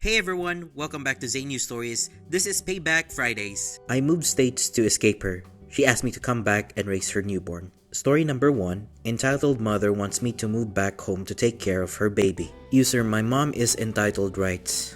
Hey everyone, welcome back to Xaynew Stories. This is Payback Fridays. I moved states to escape her. She asked me to come back and raise her newborn. Story number 1, entitled Mother Wants Me to Move Back Home to Take Care of Her Baby. User, my mom is entitled writes,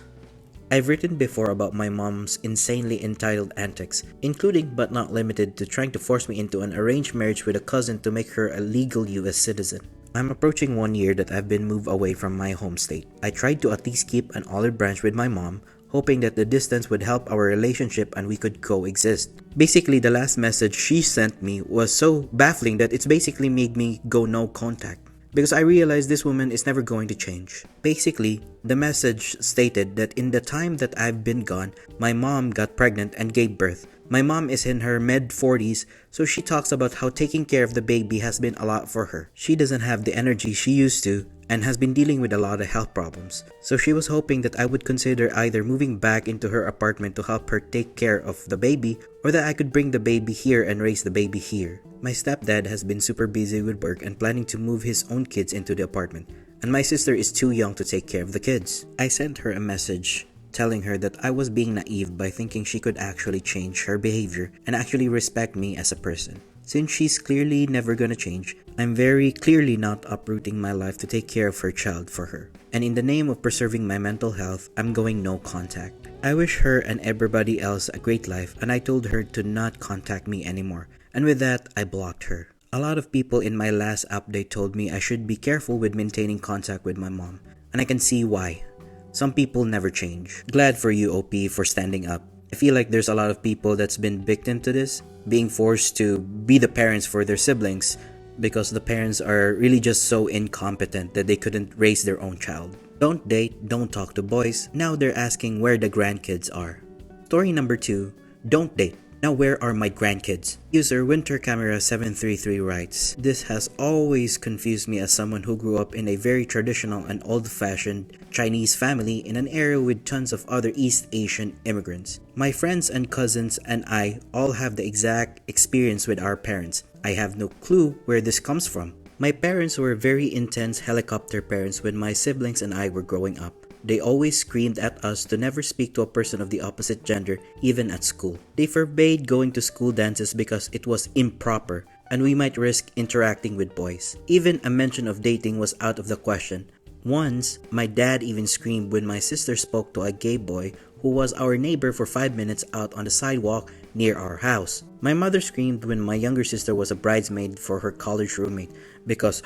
I've written before about my mom's insanely entitled antics, including but not limited to trying to force me into an arranged marriage with a cousin to make her a legal US citizen. I'm approaching 1 year that I've been moved away from my home state. I tried to at least keep an olive branch with my mom, hoping that the distance would help our relationship and we could coexist. Basically, the last message she sent me was so baffling that it's basically made me go no contact. Because I realized this woman is never going to change. Basically, the message stated that in the time that I've been gone, my mom got pregnant and gave birth. My mom is in her mid-40s, so she talks about how taking care of the baby has been a lot for her. She doesn't have the energy she used to and has been dealing with a lot of health problems. So she was hoping that I would consider either moving back into her apartment to help her take care of the baby, or that I could bring the baby here and raise the baby here. My stepdad has been super busy with work and planning to move his own kids into the apartment, and my sister is too young to take care of the kids. I sent her a message telling her that I was being naive by thinking she could actually change her behavior and actually respect me as a person. Since she's clearly never gonna change, I'm very clearly not uprooting my life to take care of her child for her. And in the name of preserving my mental health, I'm going no contact. I wish her and everybody else a great life, and I told her to not contact me anymore. And with that, I blocked her. A lot of people in my last update told me I should be careful with maintaining contact with my mom, and I can see why. Some people never change. Glad for you, OP, for standing up. I feel like there's a lot of people that's been victim to this, being forced to be the parents for their siblings because the parents are really just so incompetent that they couldn't raise their own child. Don't date, don't talk to boys. Now they're asking where the grandkids are. Story number 2, don't date. Now where are my grandkids? User Winter Camera 733 writes, This has always confused me as someone who grew up in a very traditional and old-fashioned Chinese family in an area with tons of other East Asian immigrants. My friends and cousins and I all have the exact experience with our parents. I have no clue where this comes from. My parents were very intense helicopter parents when my siblings and I were growing up. They always screamed at us to never speak to a person of the opposite gender, even at school. They forbade going to school dances because it was improper, and we might risk interacting with boys. Even a mention of dating was out of the question. Once, my dad even screamed when my sister spoke to a gay boy who was our neighbor for 5 minutes out on the sidewalk near our house. My mother screamed when my younger sister was a bridesmaid for her college roommate because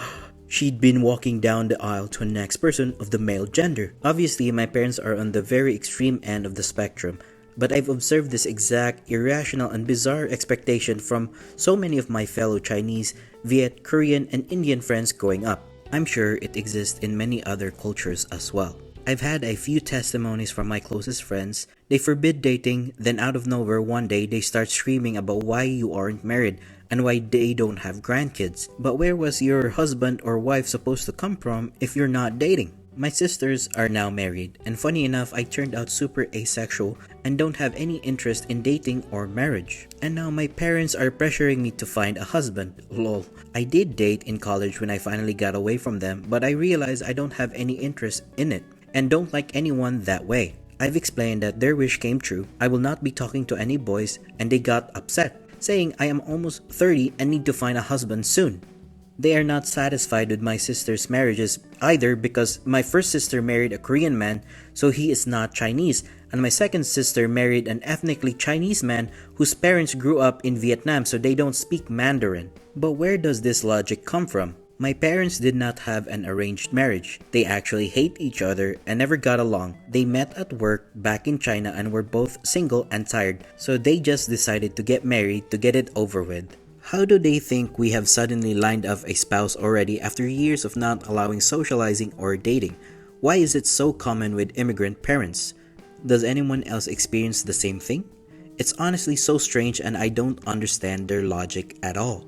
she'd been walking down the aisle to a next person of the male gender. Obviously, my parents are on the very extreme end of the spectrum, but I've observed this exact irrational and bizarre expectation from so many of my fellow Chinese, Viet, Korean, and Indian friends growing up. I'm sure it exists in many other cultures as well. I've had a few testimonies from my closest friends. They forbid dating, then out of nowhere one day they start screaming about why you aren't married and why they don't have grandkids. But where was your husband or wife supposed to come from if you're not dating? My sisters are now married, and funny enough, I turned out super asexual and don't have any interest in dating or marriage. And now my parents are pressuring me to find a husband. Lol. I did date in college when I finally got away from them, but I realized I don't have any interest in it and don't like anyone that way. I've explained that their wish came true. I will not be talking to any boys, and they got upset, saying I am almost 30 and need to find a husband soon. They are not satisfied with my sister's marriages either because my first sister married a Korean man, so he is not Chinese, and my second sister married an ethnically Chinese man whose parents grew up in Vietnam, so they don't speak Mandarin. But where does this logic come from? My parents did not have an arranged marriage. They actually hate each other and never got along. They met at work back in China and were both single and tired, so they just decided to get married to get it over with. How do they think we have suddenly lined up a spouse already after years of not allowing socializing or dating? Why is it so common with immigrant parents? Does anyone else experience the same thing? It's honestly so strange and I don't understand their logic at all.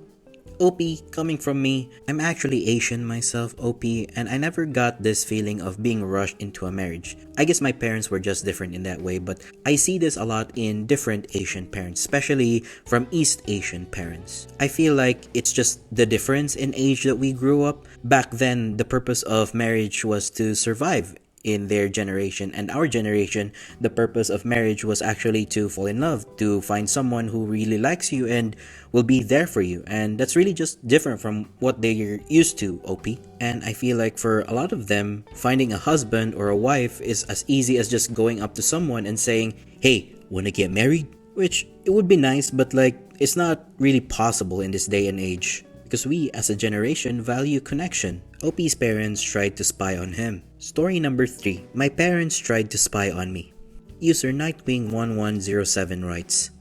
OP, coming from me, I'm actually Asian myself, OP, and I never got this feeling of being rushed into a marriage. I guess my parents were just different in that way, but I see this a lot in different Asian parents, especially from East Asian parents. I feel like it's just the difference in age that we grew up. Back then, the purpose of marriage was to survive In their generation and our generation, the purpose of marriage was actually to fall in love, to find someone who really likes you and will be there for you. And that's really just different from what they're used to, OP. And I feel like for a lot of them, finding a husband or a wife is as easy as just going up to someone and saying, "Hey, wanna get married?" Which it would be nice, but like it's not really possible in this day and age. Because we as a generation value connection. OP's parents tried to spy on him. Story number 3. My parents tried to spy on me. User Nightwing1107 writes,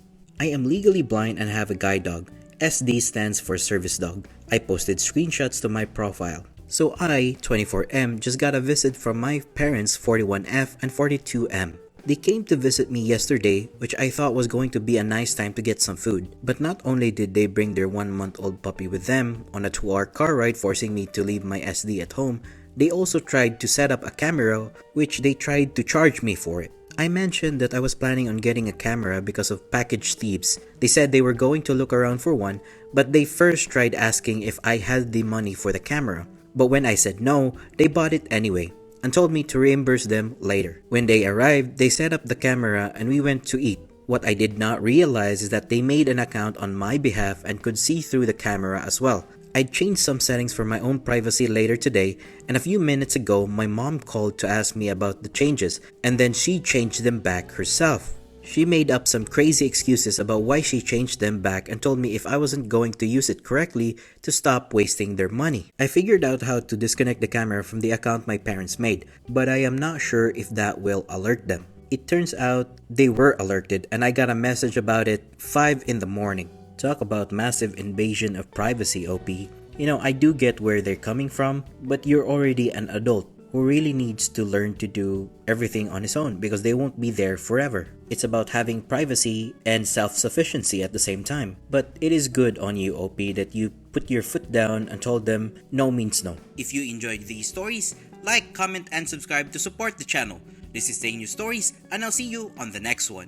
I am legally blind and have a guide dog. SD stands for service dog. I posted screenshots to my profile. So I, 24M, just got a visit from my parents 41F and 42M. They came to visit me yesterday, which I thought was going to be a nice time to get some food. But not only did they bring their 1-month-old puppy with them on a 2-hour car ride forcing me to leave my SD at home, they also tried to set up a camera, which they tried to charge me for it. I mentioned that I was planning on getting a camera because of package thieves. They said they were going to look around for one, but they first tried asking if I had the money for the camera. But when I said no, they bought it anyway and told me to reimburse them later. When they arrived, they set up the camera and we went to eat. What I did not realize is that they made an account on my behalf and could see through the camera as well. I'd changed some settings for my own privacy later today, and a few minutes ago my mom called to ask me about the changes, and then she changed them back herself. She made up some crazy excuses about why she changed them back and told me if I wasn't going to use it correctly to stop wasting their money. I figured out how to disconnect the camera from the account my parents made, but I am not sure if that will alert them. It turns out they were alerted and I got a message about it 5 in the morning. Talk about massive invasion of privacy, OP. I do get where they're coming from, but you're already an adult who really needs to learn to do everything on his own because they won't be there forever. It's about having privacy and self-sufficiency at the same time. But it is good on you, OP, that you put your foot down and told them no means no. If you enjoyed these stories, like, comment, and subscribe to support the channel. This is Xaynew Stories, and I'll see you on the next one.